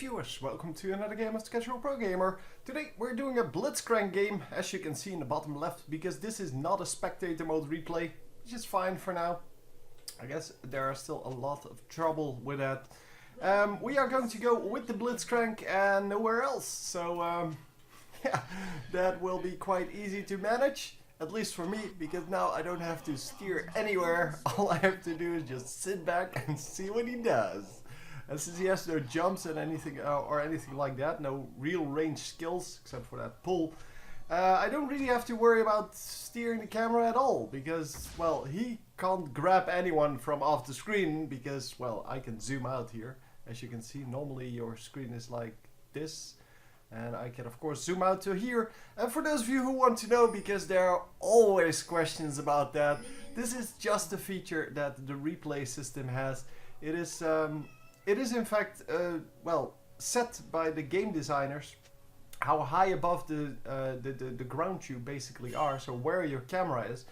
viewers, welcome to another game as the Casual Pro Gamer. Today we're doing a Blitzcrank game, as you can see in the bottom left, because this is not a spectator mode replay, which is fine for now. I guess there are still a lot of trouble with that. We are going to go with the Blitzcrank and nowhere else, so yeah, that will be quite easy to manage. At least for me, because now I don't have to steer anywhere. All I have to do is just sit back and see what he does. And since he has no jumps and anything or anything like that, no real range skills except for that pull, I don't really have to worry about steering the camera at all, because, well, he can't grab anyone from off the screen, because, well, I can zoom out here. As you can see, normally your screen is like this. And I can of course zoom out to here. And for those of you who want to know, because there are always questions about that, this is just a feature that the replay system has. It is in fact well, set by the game designers how high above the ground you basically are, so where your camera is,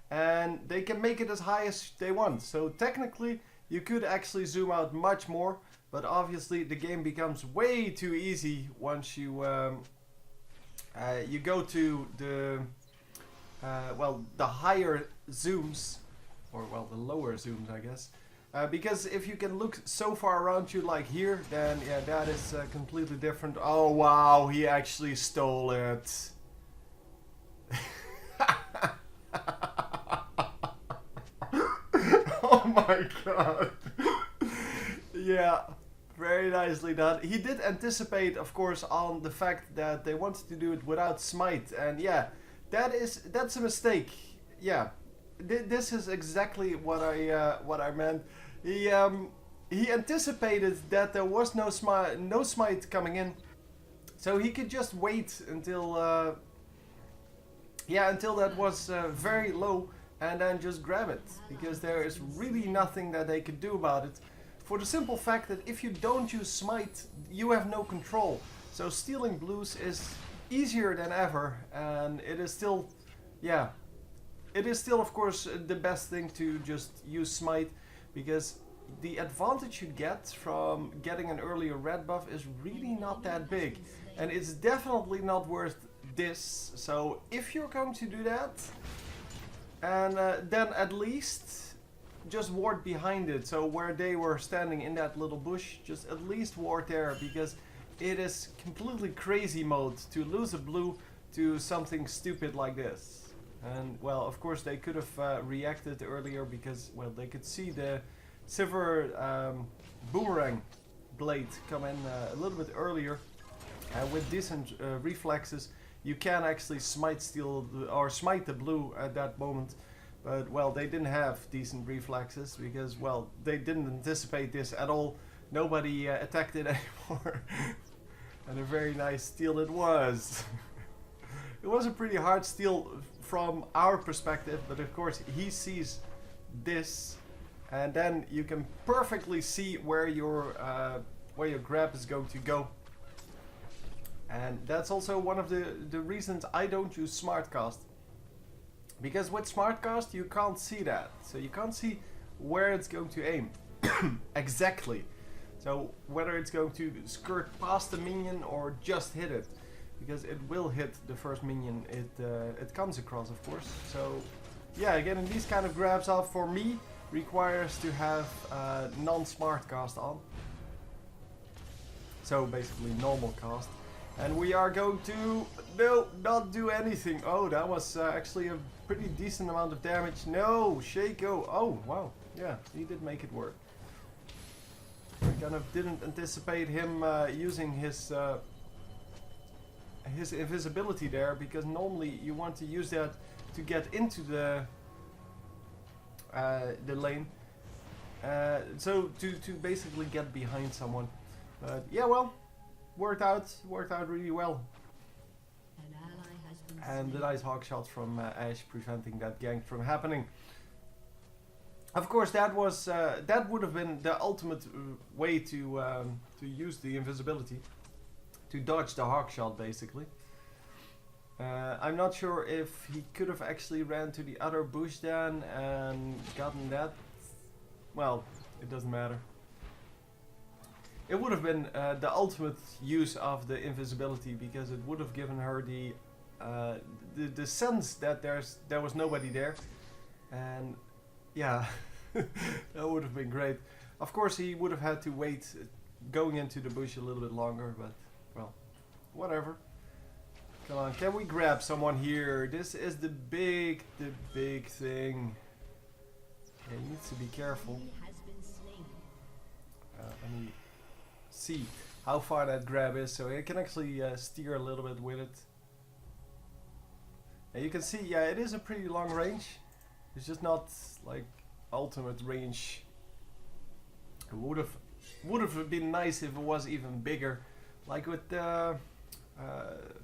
and they can make it as high as they want. So technically you could actually zoom out much more. But obviously the game becomes way too easy once you you go to the well, the higher zooms, or well, the lower zooms, I guess. Because if you can look so far around you like here, then yeah, that is completely different. Oh wow, he actually stole it. Oh my god. Yeah. Very nicely done. He did anticipate, of course, on the fact that they wanted to do it without smite, and yeah, that's a mistake. Yeah, this is exactly what I meant. He anticipated that there was no smite coming in, so he could just wait until until that was very low, and then just grab it, because there is really nothing that they could do about it. For the simple fact that if you don't use smite, you have no control. So stealing blues is easier than ever, and it is still, yeah, it is still of course the best thing to just use smite, because the advantage you get from getting an earlier red buff is really not that big, and it's definitely not worth this. So if you're going to do that, and then at least just ward behind it, so where they were standing in that little bush, just at least ward there, because it is completely crazy mode to lose a blue to something stupid like this. And well, of course they could have reacted earlier, because well, they could see the silver boomerang blade come in a little bit earlier, and with decent reflexes you can actually smite the blue at that moment. But well, they didn't have decent reflexes, because well, they didn't anticipate this at all. Nobody attacked it anymore. And a very nice steal it was. It was a pretty hard steal from our perspective, but of course he sees this, and then you can perfectly see where your grab is going to go. And that's also one of the reasons I don't use SmartCast. Because with SmartCast you can't see that, so you can't see where it's going to aim exactly. So whether it's going to skirt past the minion or just hit it, because it will hit the first minion it comes across, of course. So yeah, getting these kind of grabs off for me requires to have non-SmartCast on. So basically normal cast. And we are going to, no, not do anything. Oh, that was actually a pretty decent amount of damage. No, Shaco. Oh, wow. Yeah, he did make it work. I kind of didn't anticipate him using his invisibility there, because normally you want to use that to get into the lane. So to basically get behind someone. But yeah, well. Worked out really well. And the nice hawk shot from Ash preventing that gank from happening. Of course, that was that would have been the ultimate way to use the invisibility, to dodge the hawk shot basically. I'm not sure if he could have actually ran to the other bush then and gotten that. Well, it doesn't matter. it would have been the ultimate use of the invisibility, because it would have given her the sense that there was nobody there, and yeah, that would have been great. Of course, he would have had to wait going into the bush a little bit longer, but well, whatever. Come on, can we grab someone here? This is the big thing. Yeah, he needs to be careful. Let me see how far that grab is, so I can actually steer a little bit with it. And you can see, yeah, it is a pretty long range. It's just not like ultimate range. It would have been nice if it was even bigger, like with the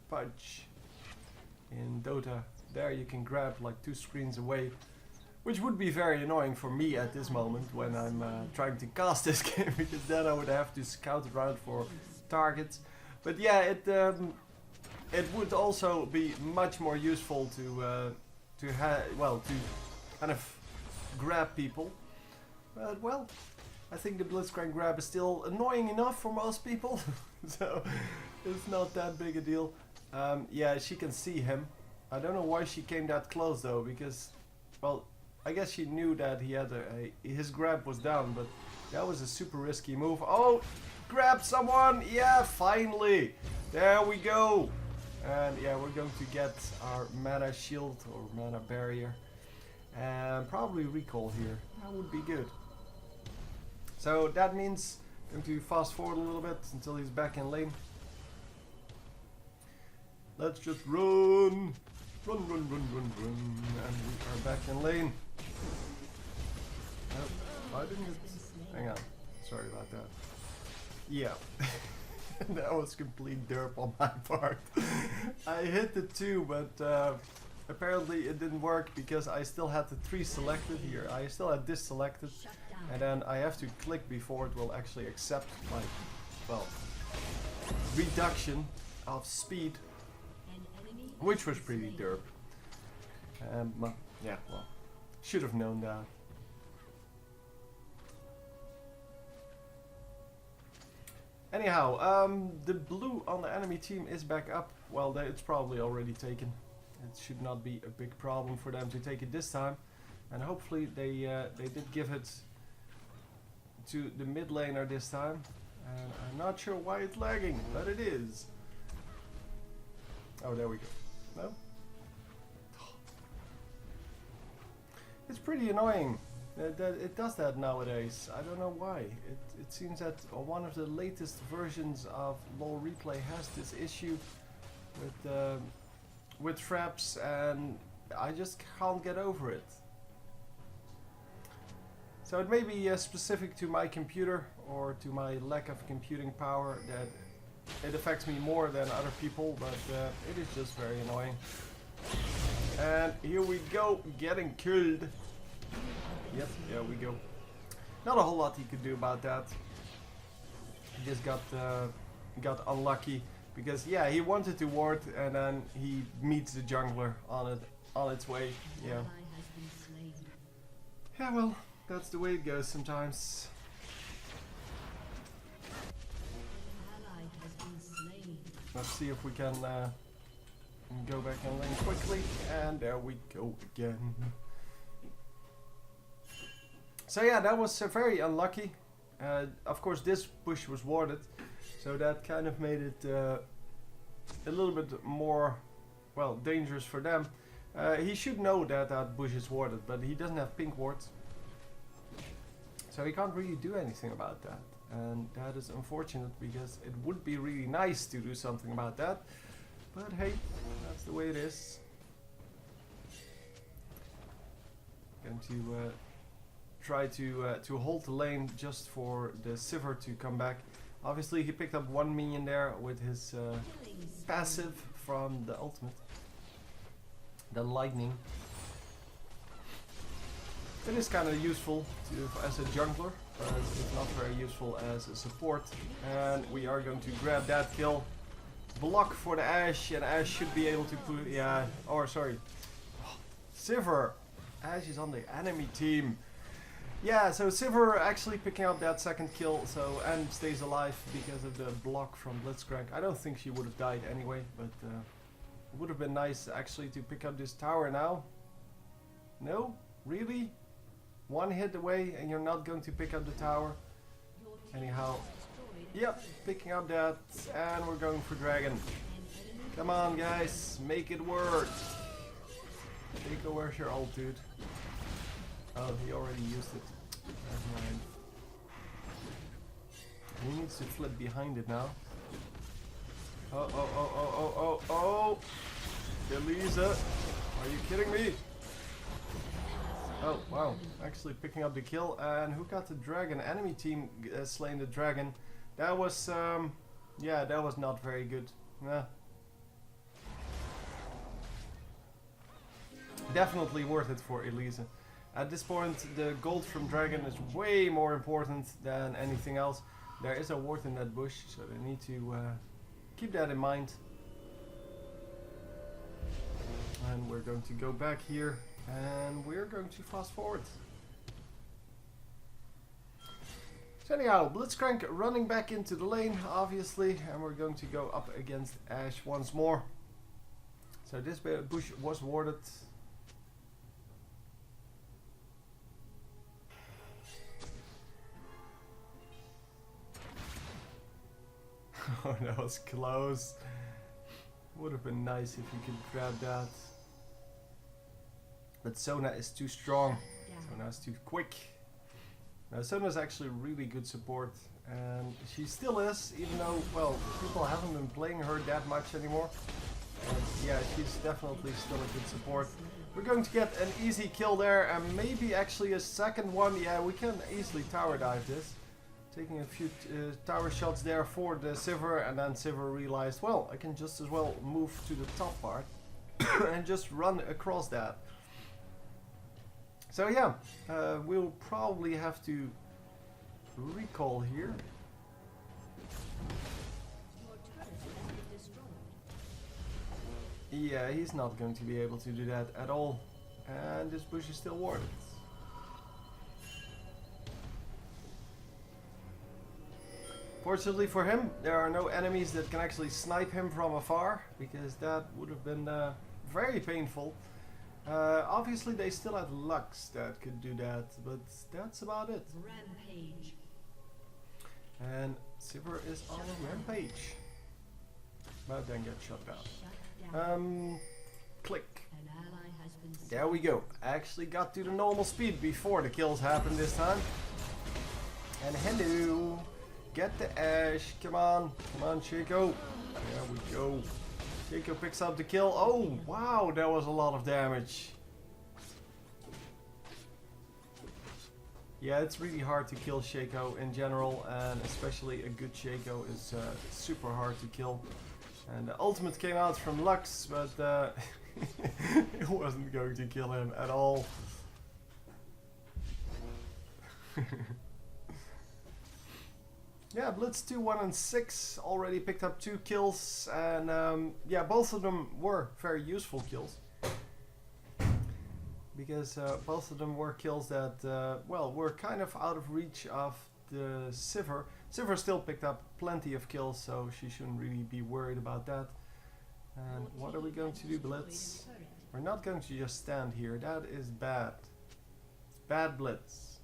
Pudge in Dota. There you can grab like 2 screens away, which would be very annoying for me at this moment when I'm trying to cast this game, because then I would have to scout around for targets. But yeah, it would also be much more useful to kind of grab people. But well, I think the Blitzcrank grab is still annoying enough for most people, so it's not that big a deal. Yeah, she can see him. I don't know why she came that close though, because, well, I guess she knew that he had his grab was down, but that was a super risky move. Oh, grab someone! Yeah, finally! There we go! And yeah, we're going to get our mana shield or mana barrier. And probably recall here. That would be good. So that means I'm going to fast forward a little bit until he's back in lane. Let's just run! Run! And we are back in lane. Why didn't it... Hang on. Sorry about that. Yeah. That was complete derp on my part. I hit the 2, but apparently it didn't work because I still had the 3 selected here. I still had this selected, and then I have to click before it will actually accept my, well, reduction of speed, which was pretty derp. Yeah, well, should have known that. Anyhow, the blue on the enemy team is back up. Well, it's probably already taken. It should not be a big problem for them to take it this time. And hopefully they did give it to the mid laner this time. And I'm not sure why it's lagging, but it is. Oh, there we go. No? It's pretty annoying. It does that nowadays. I don't know why. It seems that one of the latest versions of LoL Replay has this issue with traps, and I just can't get over it. So it may be specific to my computer or to my lack of computing power that it affects me more than other people, but it is just very annoying. And here we go, getting killed. Yep, there we go. Not a whole lot he could do about that. He just got unlucky because, yeah, he wanted to ward and then he meets the jungler on its way. Yeah. Yeah, well, that's the way it goes sometimes. Let's see if we can go back in lane quickly, and there we go again. So yeah, that was very unlucky. Of course, this bush was warded, so that kind of made it a little bit more, well, dangerous for them. He should know that that bush is warded, but he doesn't have pink wards, so he can't really do anything about that. And that is unfortunate because it would be really nice to do something about that. But hey, that's the way it is. Going to try to hold the lane just for the Sivir to come back. Obviously he picked up 1 minion there with his passive from the ultimate. The lightning. It is kind of useful as a jungler, but it's not very useful as a support. And we are going to grab that kill. Block for the Ashe, and Ashe should be able to put, yeah, or sorry, Sivir. Ashe is on the enemy team. Yeah, so Sivir actually picking up that second kill, so and stays alive because of the block from Blitzcrank. I don't think she would have died anyway, but it would have been nice actually to pick up this tower now. No? Really? One hit away and you're not going to pick up the tower? Anyhow, yep, picking up that, and we're going for dragon. Come on guys, make it work. Shaco, where's your ult, dude? Oh, he already used it. Never mind. He needs to flip behind it now. Oh, oh, oh, oh, oh, oh, oh! Elisa, are you kidding me? Oh, wow. Actually picking up the kill. And who got the dragon? Enemy team slain the dragon. That was, yeah, that was not very good. Nah. Definitely worth it for Elisa. At this point, the gold from dragon is way more important than anything else. There is a ward in that bush, so they need to keep that in mind. And we're going to go back here, and we're going to fast forward. So anyhow, Blitzcrank running back into the lane, obviously, and we're going to go up against Ashe once more. So this bush was warded. Oh, that was close. Would have been nice if you could grab that. But Sona is too strong. Sona is too quick. Now Sona is actually really good support. And she still is, even though, well, people haven't been playing her that much anymore. And yeah, she's definitely still a good support. We're going to get an easy kill there, and maybe actually a second one. Yeah, we can easily tower dive this. Taking a few tower shots there for the Sivir, and then Sivir realized, well, I can just as well move to the top part and just run across that. So yeah, we'll probably have to recall here. Yeah, he's not going to be able to do that at all. And this bush is still warded. Fortunately for him, there are no enemies that can actually snipe him from afar, because that would have been very painful. Obviously they still had Lux that could do that, but that's about it. Rampage. And Sivir is on a rampage. But then get shut down. Click. There we go. Actually got to the normal speed before the kills happened this time. And hello. Get the Ashe. Come on. Come on, Shaco. There we go. Shaco picks up the kill. Oh, wow. That was a lot of damage. Yeah, it's really hard to kill Shaco in general. And especially a good Shaco is super hard to kill. And the ultimate came out from Lux, but it wasn't going to kill him at all. Yeah, Blitz 2, 1 and 6 already picked up 2 kills, and yeah, both of them were very useful kills. Because both of them were kills that, well, were kind of out of reach of the Sivir. Sivir still picked up plenty of kills, so she shouldn't really be worried about that. And what are we going to do, Blitz? We're not going to just stand here, that is bad. It's bad, Blitz.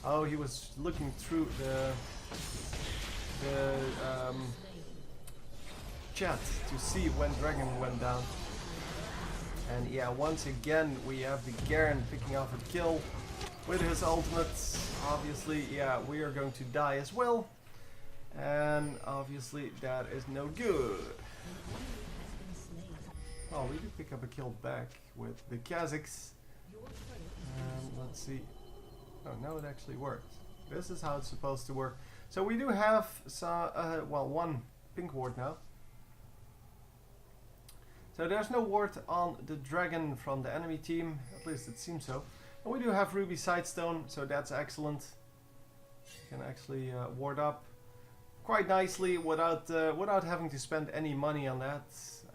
Oh, he was looking through the chat to see when Dragon went down. And yeah, once again we have the Garen picking off a kill with his ultimates. Obviously, yeah, we are going to die as well. And obviously that is no good. Oh, we did pick up a kill back with the Kazakhs. And let's see. Oh, now it actually worked. This is how it's supposed to work. So we do have well, one pink ward now. So there's no ward on the dragon from the enemy team, at least it seems so. And we do have Ruby Sightstone, so that's excellent. Can actually ward up quite nicely without without having to spend any money on that,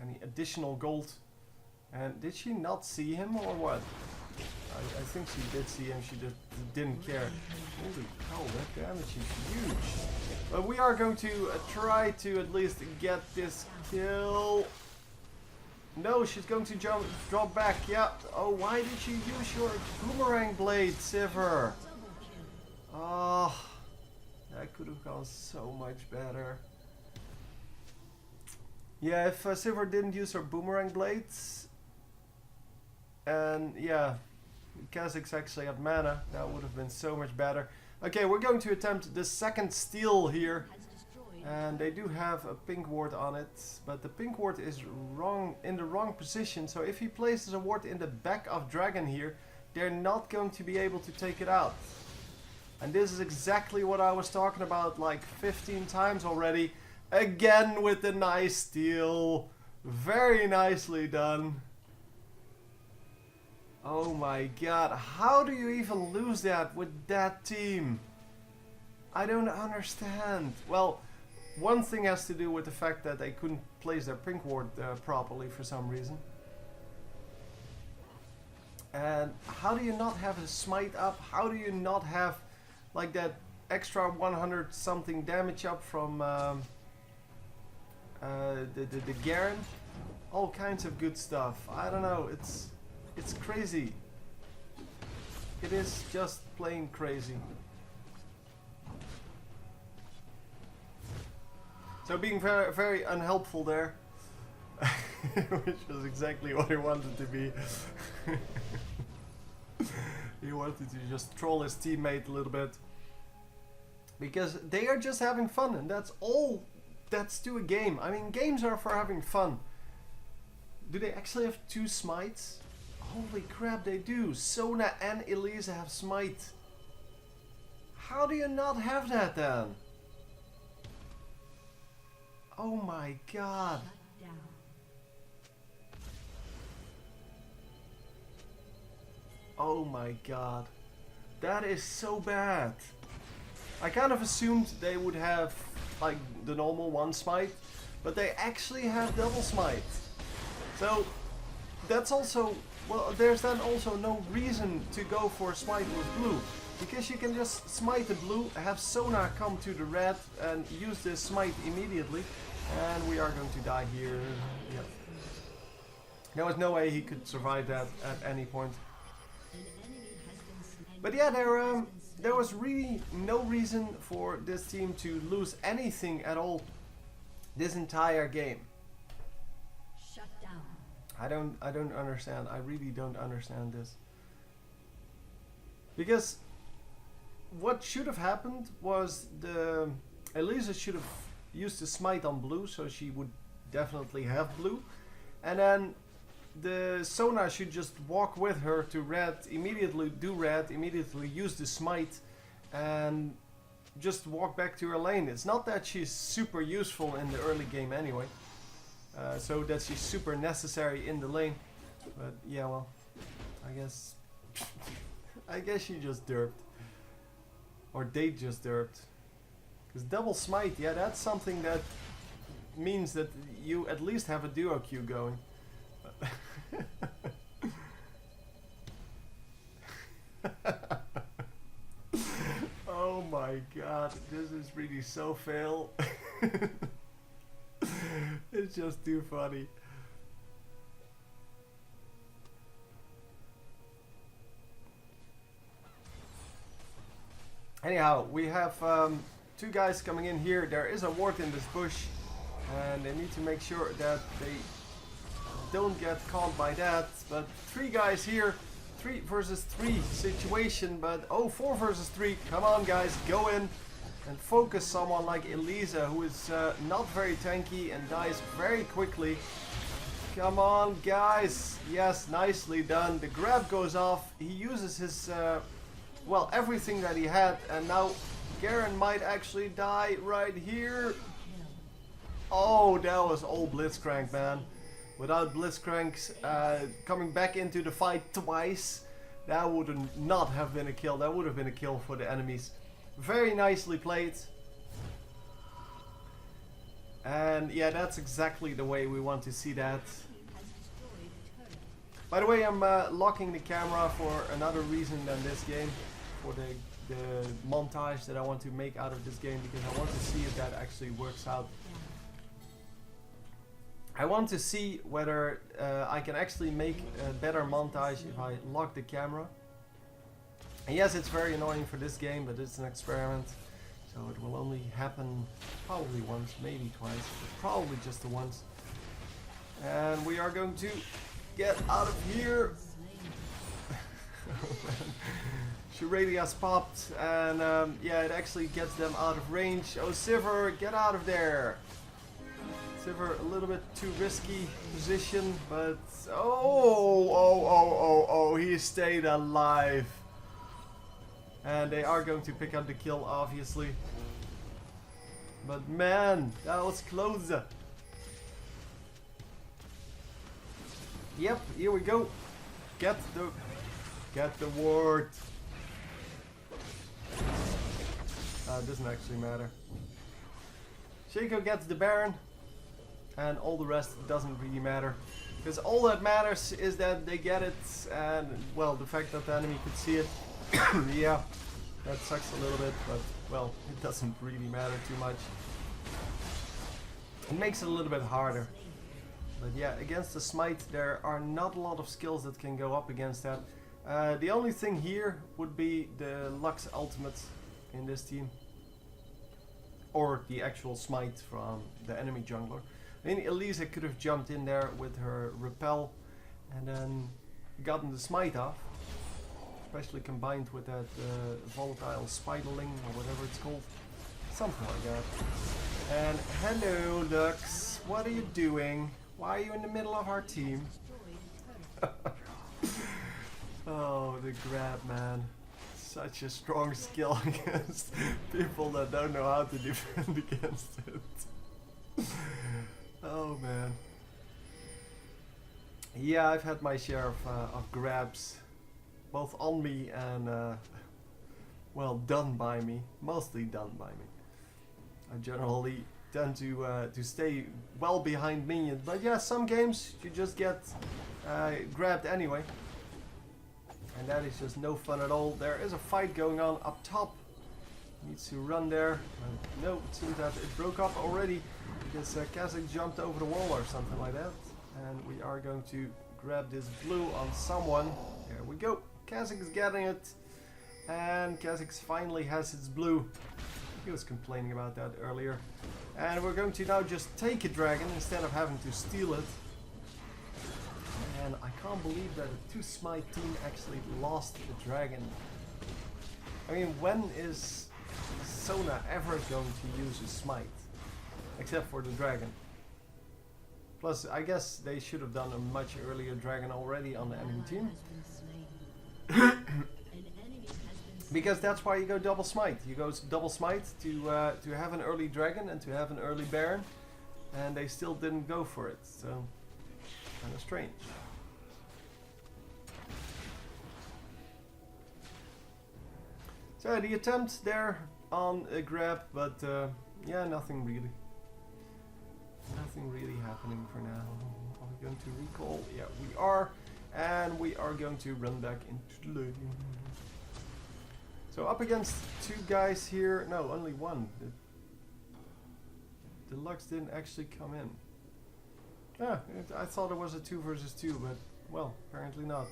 any additional gold. And did she not see him or what? I think she did see him, she just didn't care. Holy hell, that damage is huge. But we are going to try to at least get this kill. No, she's going to drop back. Yeah. Oh, why did you use your boomerang blade, Sivir? Oh, that could have gone so much better. Yeah, if Sivir didn't use her boomerang blades, and yeah, Kha'Zix actually had mana, that would have been so much better. Okay, we're going to attempt the second steal here. And they do have a pink ward on it, but the pink ward is wrong in the wrong position. So if he places a ward in the back of Dragon here, they're not going to be able to take it out. And this is exactly what I was talking about like 15 times already. Again with the nice steal. Very nicely done. Oh my god, how do you even lose that with that team? I don't understand. Well, one thing has to do with the fact that they couldn't place their pink ward properly for some reason. And how do you not have a smite up? How do you not have like that extra 100 something damage up from the Garen? All kinds of good stuff. I don't know, it's crazy. It is just plain crazy. So being very, very unhelpful there, which was exactly what he wanted to be. He wanted to just troll his teammate a little bit. Because they are just having fun, and that's all that's to a game. I mean, games are for having fun. Do they actually have 2 smites? Holy crap, they do. Sona and Elisa have smite. How do you not have that then? Oh my god. Oh my god. That is so bad. I kind of assumed they would have like the normal 1 smite, but they actually have double smite. So that's also, well, there's then also no reason to go for smite with blue. Because you can just smite the blue, have Sona come to the red and use this smite immediately. And we are going to die here. Yep. There was no way he could survive that at any point. But yeah, there was really no reason for this team to lose anything at all this entire game. Shut down. I don't understand. I really don't understand this. Because what should have happened was the Elisa should have used the smite on blue, so she would definitely have blue. And then the Sona should just walk with her to red, immediately do red, immediately use the smite, and just walk back to her lane. It's not that she's super useful in the early game anyway, so that she's super necessary in the lane. But yeah, well, I guess she just derped. Or they just derped. Because double smite, yeah, that's something that means that you at least have a duo queue going. Oh my god, this is really so fail. It's just too funny. Anyhow, we have 2 guys coming in here. There is a ward in this bush, and they need to make sure that they don't get caught by that. But 3 guys here, 3 versus 3 situation, but oh, 4 versus 3. Come on guys, go in and focus someone like Elisa, who is not very tanky and dies very quickly. Come on guys, yes, nicely done. The grab goes off, he uses his, well, everything that he had, and now Garen might actually die right here. Oh, that was all Blitzcrank, man. Without Blitzcrank coming back into the fight twice, that would not have been a kill. That would have been a kill for the enemies. Very nicely played. And yeah, that's exactly the way we want to see that. By the way, I'm locking the camera for another reason than this game, for the montage that I want to make out of this game, because I want to see if that actually works out. I want to see whether I can actually make a better montage if I lock the camera. And yes, it's very annoying for this game, but it's an experiment. So it will only happen probably once, maybe twice, but probably just the once. And we are going to get out of here. Oh man. Shuradia's popped, and yeah, it actually gets them out of range. Oh, Sivir, get out of there! Sivir, a little bit too risky position, but oh, he stayed alive. And they are going to pick up the kill, obviously. But man, that was close. Yep, here we go. Get the ward. It doesn't actually matter. Shaco gets the Baron, and all the rest doesn't really matter. Because all that matters is that they get it, and well, the fact that the enemy could see it, yeah, that sucks a little bit, but well, it doesn't really matter too much. It makes it a little bit harder. But yeah, against the Smite, there are not a lot of skills that can go up against that. The only thing here would be the Lux ultimate in this team. Or the actual Smite from the enemy jungler. I mean, Elisa could have jumped in there with her repel and then gotten the Smite off. Especially combined with that volatile spiderling or whatever it's called. Something like that. And hello Lux, what are you doing? Why are you in the middle of our team? Oh, the grab, man. Such a strong skill against people that don't know how to defend against it. Oh man. Yeah, I've had my share of grabs. Both on me and, well, done by me. Mostly done by me. I generally tend to stay well behind minions. But yeah, some games you just get grabbed anyway. And that is just no fun at all. There is a fight going on up top. Needs to run there. No, it seems that it broke up already. Because Kazakh jumped over the wall or something like that. And we are going to grab this blue on someone. There we go. Kazakh is getting it. And Kazakh finally has its blue. He was complaining about that earlier. And we're going to now just take a dragon instead of having to steal it. And I can't believe that a 2 Smite team actually lost the dragon. I mean, when is Sona ever going to use a Smite? Except for the dragon. Plus, I guess they should have done a much earlier dragon already on the enemy team. Because that's why you go double Smite. You go double Smite to have an early dragon and to have an early Baron. And they still didn't go for it. So, kind of strange. So the attempt there on a grab, but yeah, nothing really. Nothing really happening for now. Are we going to recall? Yeah, we are. And we are going to run back into the lane. So up against 2 guys here. No, only one. The Lux didn't actually come in. Yeah, I thought it was a 2 versus 2, but well, apparently not.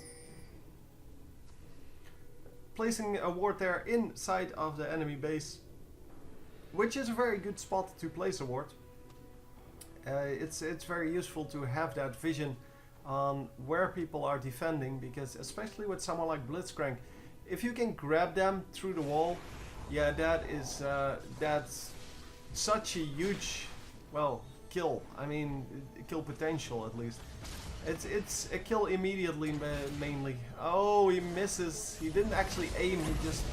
Placing a ward there inside of the enemy base, which is a very good spot to place a ward. It's very useful to have that vision on where people are defending, because especially with someone like Blitzcrank, if you can grab them through the wall, yeah, that is that's such a huge, well, kill. I mean, kill potential at least. It's a kill immediately, mainly. Oh, he misses. He didn't actually aim, he just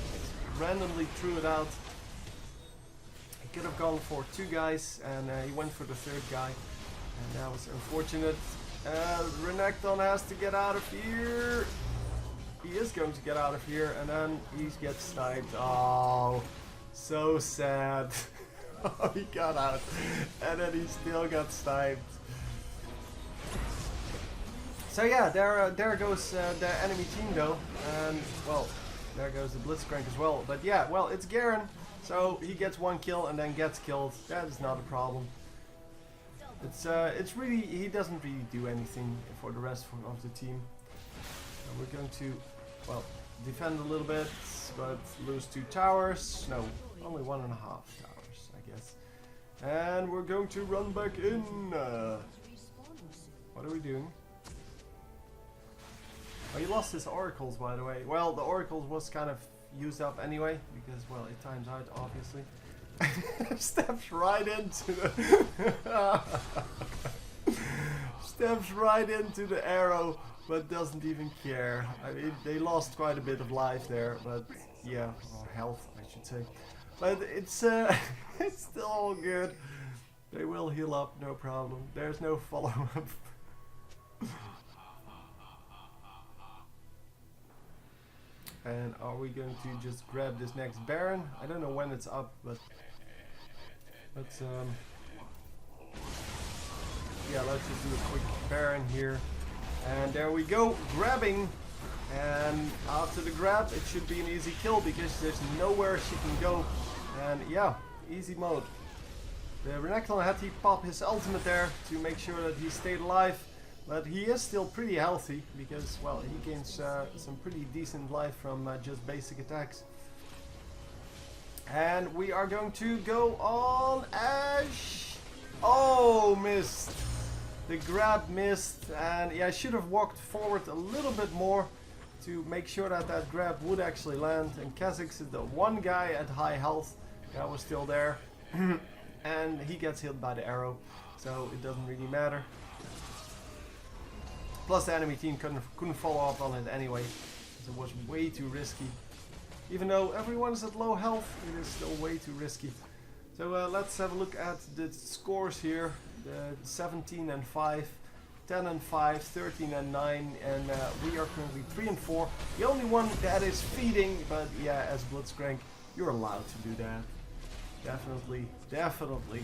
randomly threw it out. He could have gone for 2 guys, and he went for the 3rd guy. And that was unfortunate. Renekton has to get out of here. He is going to get out of here, and then he gets sniped. Oh, so sad. Oh, he got out, and then he still got sniped. So yeah, there goes the enemy team though, and well, there goes the Blitzcrank as well. But yeah, well, it's Garen, so he gets one kill and then gets killed. That is not a problem. It's really, he doesn't really do anything for the rest of the team. So we're going to, well, defend a little bit, but lose 2 towers. No, only 1.5 towers, I guess. And we're going to run back in. What are we doing? Oh, he lost his oracles, by the way. Well, the oracles was kind of used up anyway, because, well, it times out, obviously. Steps right into the... Steps right into the arrow, but doesn't even care. I mean, they lost quite a bit of life there, but yeah, or health, I should say. But it's it's still all good. They will heal up, no problem. There's no follow-up. And are we going to just grab this next Baron? I don't know when it's up, but let's yeah, let's just do a quick Baron here. And there we go, grabbing. And after the grab, it should be an easy kill because there's nowhere she can go. And yeah, easy mode. The Renekton had to pop his ultimate there to make sure that he stayed alive. But he is still pretty healthy because, well, he gains some pretty decent life from just basic attacks. And we are going to go on Ash. Oh, missed. The grab missed. And yeah, I should have walked forward a little bit more to make sure that that grab would actually land. And Kha'Zix is the one guy at high health that was still there. And he gets hit by the arrow, so it doesn't really matter. Plus the enemy team couldn't follow up on it anyway, because it was way too risky. Even though everyone's at low health, it is still way too risky. So let's have a look at the scores here. The 17 and 5, 10 and 5, 13 and 9, and we are currently 3 and 4. The only one that is feeding, but yeah, as Blitzcrank, you're allowed to do that. Definitely, definitely.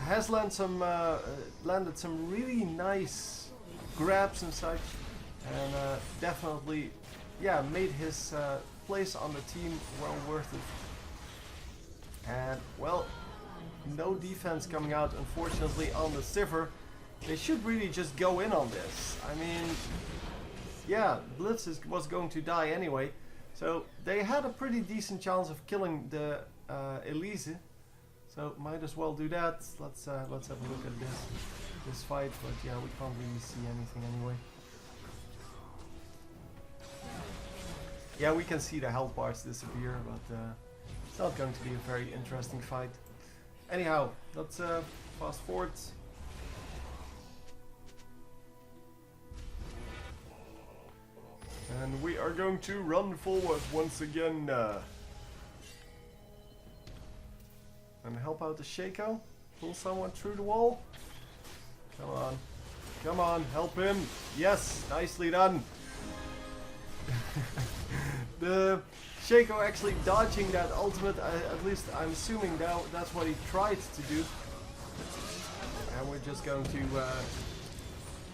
Has landed some really nice grabs and such, and definitely, yeah, made his place on the team well worth it. And well, no defense coming out, unfortunately, on the Sivir. They should really just go in on this. I mean, yeah, Blitz was going to die anyway, so they had a pretty decent chance of killing the Elise, so might as well do that. Let's have a look at this fight, but yeah, we can't really see anything anyway. Yeah, we can see the health bars disappear, but it's not going to be a very interesting fight. Anyhow, let's fast forward. And we are going to run forward once again. And help out the Shaco. Pull someone through the wall. Come on. Come on, help him. Yes, nicely done. The Shaco actually dodging that ultimate, at least I'm assuming that's what he tried to do. And we're just going to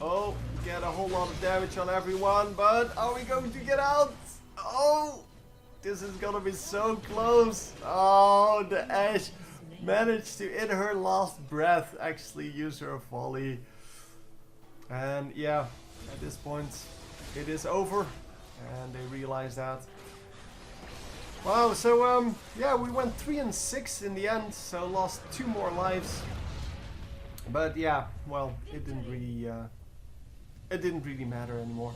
oh, get a whole lot of damage on everyone, but are we going to get out? Oh, this is gonna be so close. Oh, the Ashe managed to, in her last breath, actually use her volley. And yeah, at this point, it is over, and they realize that. Wow, so yeah, we went 3 and 6 in the end, so lost 2 more lives. But yeah, well, it didn't really matter anymore.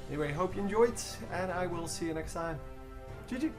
Anyway, hope you enjoyed, and I will see you next time. GG!